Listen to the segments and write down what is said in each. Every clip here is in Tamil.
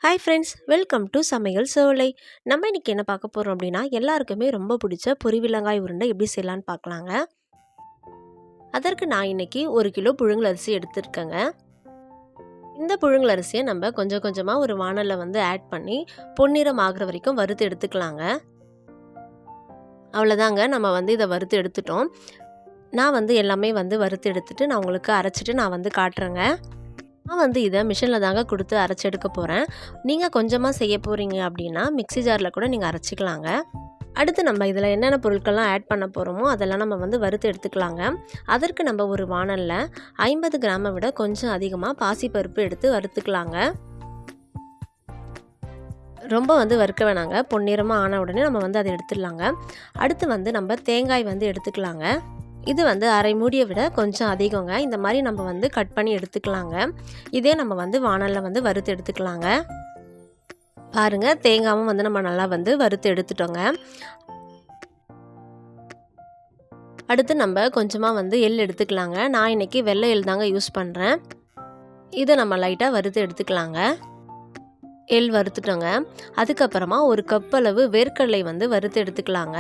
ஹாய் ஃப்ரெண்ட்ஸ், வெல்கம் டு சமையல் சோலை. நம்ம இன்றைக்கி என்ன பார்க்க போகிறோம் அப்படின்னா, எல்லாருக்குமே ரொம்ப பிடிச்ச பொரிவிலங்காய் உருண்டை எப்படி செய்யலான்னு பார்க்கலாங்க. அதற்கு நான் இன்றைக்கி 1 கிலோ புழுங்கல் அரிசி எடுத்துருக்கேங்க. இந்த புழுங்கல் அரிசியை நம்ம கொஞ்சம் கொஞ்சமாக ஒரு வானலில் ஆட் பண்ணி பொன்னிறம் ஆகிற வரைக்கும் வறுத்து எடுத்துக்கலாங்க. அவ்வளோதாங்க, நம்ம இதை வறுத்து எடுத்துட்டோம். நான் எல்லாமே வறுத்து எடுத்துட்டு நான் உங்களுக்கு அரைச்சிட்டு நான் காட்டுறேங்க. நான் இதை மிஷினில் தாங்க கொடுத்து அரைச்சி எடுக்க போகிறேன். நீங்கள் கொஞ்சமாக செய்ய போகிறீங்க அப்படின்னா மிக்ஸி ஜாரில் கூட நீங்கள் அரைச்சிக்கலாங்க. அடுத்து நம்ம இதில் என்னென்ன பொருட்கள்லாம் ஆட் பண்ண போகிறோமோ அதெல்லாம் நம்ம வறுத்து எடுத்துக்கலாங்க. அதற்கு நம்ம ஒரு வானலில் 50 கிராமை விட கொஞ்சம் அதிகமாக பாசிப்பருப்பு எடுத்து வறுத்துக்கலாங்க. ரொம்ப வறுக்க வேணாங்க, பொன்னிறமாக ஆன உடனே நம்ம அதை எடுத்துடலாங்க. அடுத்து நம்ம தேங்காய் எடுத்துக்கலாங்க. இது அரை மூடியை விட கொஞ்சம் அதிகங்க. இந்த மாதிரி நம்ம கட் பண்ணி எடுத்துக்கலாங்க. இதே நம்ம வானலில் வறுத்து எடுத்துக்கலாங்க. பாருங்கள், தேங்காயும் நம்ம நல்லா வறுத்து எடுத்துட்டோங்க. அடுத்து நம்ம கொஞ்சமாக எள் எடுத்துக்கலாங்க. நான் இன்றைக்கி வெள்ளை எள் தாங்க யூஸ் பண்ணுறேன். இதை நம்ம லைட்டாக வறுத்து எடுத்துக்கலாங்க. எள் வறுத்துட்டோங்க. அதுக்கப்புறமா ஒரு கப் அளவு வேர்க்கடலை வறுத்து எடுத்துக்கலாங்க.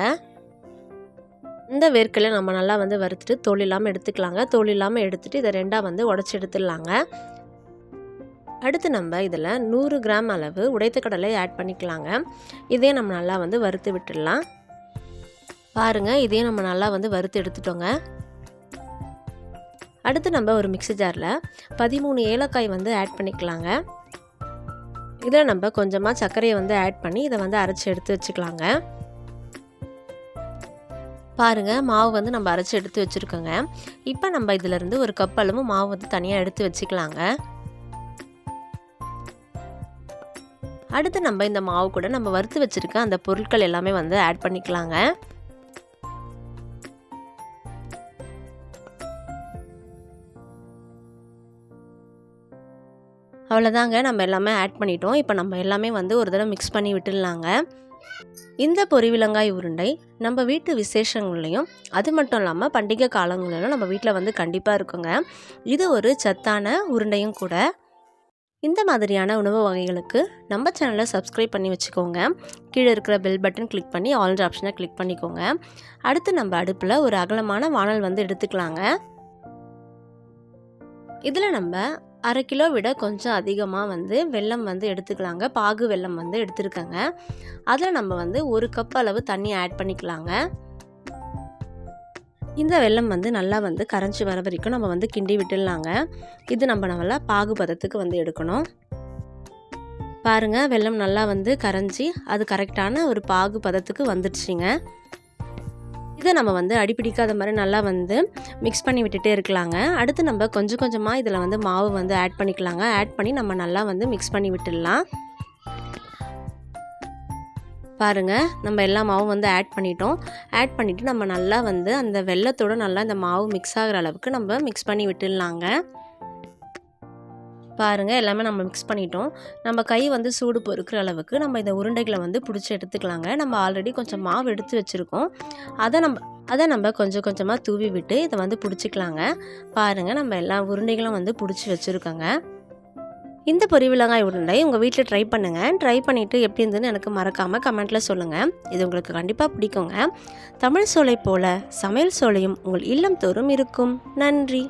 இந்த வேர்க்கடலை நம்ம நல்லா வறுத்துட்டு தோல் இல்லாமல் எடுத்துக்கலாங்க. தோல் இல்லாமல் எடுத்துகிட்டு இதை ரெண்டாக உடச்சி எடுத்துடலாங்க. அடுத்து நம்ம இதில் 100 கிராம் அளவு உடைத்த கடலை ஆட் பண்ணிக்கலாங்க. இதே நம்ம நல்லா வறுத்து விட்டுடலாம். பாருங்கள், இதே நம்ம நல்லா வறுத்து எடுத்துட்டோங்க. அடுத்து நம்ம ஒரு மிக்ஸி ஜாரில் 13 ஏலக்காய் ஆட் பண்ணிக்கலாங்க. இதில் நம்ம கொஞ்சமாக சர்க்கரையை ஆட் பண்ணி இதை அரைச்சி எடுத்து வச்சுக்கலாங்க. பாருங்கள், மாவு நம்ம அரைச்சி எடுத்து வச்சுருக்கோங்க. இப்போ நம்ம இதிலேருந்து ஒரு கப் அளவு மாவு தனியாக எடுத்து வச்சுக்கலாங்க. அடுத்து நம்ம இந்த மாவு கூட நம்ம வறுத்து வச்சுருக்க அந்த பொருட்கள் எல்லாமே ஆட் பண்ணிக்கலாங்க. அவ்வளோதாங்க, நம்ம எல்லாமே ஆட் பண்ணிட்டோம். இப்போ நம்ம எல்லாமே ஒரு தடவை மிக்ஸ் பண்ணி விட்டுடலாங்க. இந்த பொரிவிலங்காய் உருண்டை நம்ம வீட்டு விசேஷங்கள்லையும் அது மட்டும் இல்லாமல் பண்டிகை காலங்களிலும் நம்ம வீட்டில் கண்டிப்பாக இருக்குங்க. இது ஒரு சத்தான உருண்டையும் கூட. இந்த மாதிரியான உணவு வகைகளுக்கு நம்ம சேனலை சப்ஸ்கிரைப் பண்ணி வச்சுக்கோங்க. கீழே இருக்கிற பெல் பட்டன் கிளிக் பண்ணி ஆல் ஆப்ஷனை கிளிக் பண்ணிக்கோங்க. அடுத்து நம்ம அடுப்பில் ஒரு அகலமான வானல் எடுத்துக்கலாங்க. இதில் நம்ம அரை கிலோ விட கொஞ்சம் அதிகமாக வெல்லம் எடுத்துக்கலாங்க. பாகு வெல்லம் எடுத்துருக்கேங்க. அதில் நம்ம ஒரு கப் அளவு தண்ணி ஆட் பண்ணிக்கலாங்க. இந்த வெல்லம் நல்லா கரைஞ்சி வர வரைக்கும் நம்ம கிண்டி விட்டுடலாங்க. இது நம்ம நல்லா பாகு பதத்துக்கு எடுக்கணும். பாருங்கள், வெல்லம் நல்லா கரைஞ்சி அது கரெக்டான ஒரு பாகு பதத்துக்கு வந்துடுச்சிங்க. இதை நம்ம அடிப்பிடிக்காத மாதிரி நல்லா மிக்ஸ் பண்ணி விட்டுட்டே இருக்கலாங்க. அடுத்து நம்ம கொஞ்சம் கொஞ்சமாக இதில் மாவு ஆட் பண்ணிக்கலாங்க. ஆட் பண்ணி நம்ம நல்லா மிக்ஸ் பண்ணி விட்டுடலாம். பாருங்கள், நம்ம எல்லா மாவும் ஆட் பண்ணிட்டோம். ஆட் பண்ணிவிட்டு நம்ம நல்லா அந்த வெல்லத்தோடு நல்லா இந்த மாவு மிக்ஸ் ஆகிற அளவுக்கு நம்ம மிக்ஸ் பண்ணி விட்டுடலாங்க. பாருங்கள், எல்லாமே நம்ம மிக்ஸ் பண்ணிட்டோம். நம்ம கை சூடு பொறுக்கிற அளவுக்கு நம்ம இந்த உருண்டைகளை பிடிச்சி எடுத்துக்கலாங்க. நம்ம ஆல்ரெடி கொஞ்சம் மாவு எடுத்து வச்சுருக்கோம். அதை நம்ம கொஞ்சம் கொஞ்சமாக தூவி விட்டு இதை பிடிச்சிக்கலாங்க. பாருங்கள், நம்ம எல்லா உருண்டைகளும் பிடிச்சி வச்சுருக்கோங்க. இந்த பொரிவிலங்காய் உருண்டை உங்கள் வீட்டில் ட்ரை பண்ணுங்கள். ட்ரை பண்ணிவிட்டு எப்படி இருந்ததுன்னு எனக்கு மறக்காமல் கமெண்ட்டில் சொல்லுங்கள். இது உங்களுக்கு கண்டிப்பாக பிடிக்குங்க. தமிழ் சோலை போல சமையல் சோலையும் உங்கள் இல்லம் தோறும் இருக்கும். நன்றி.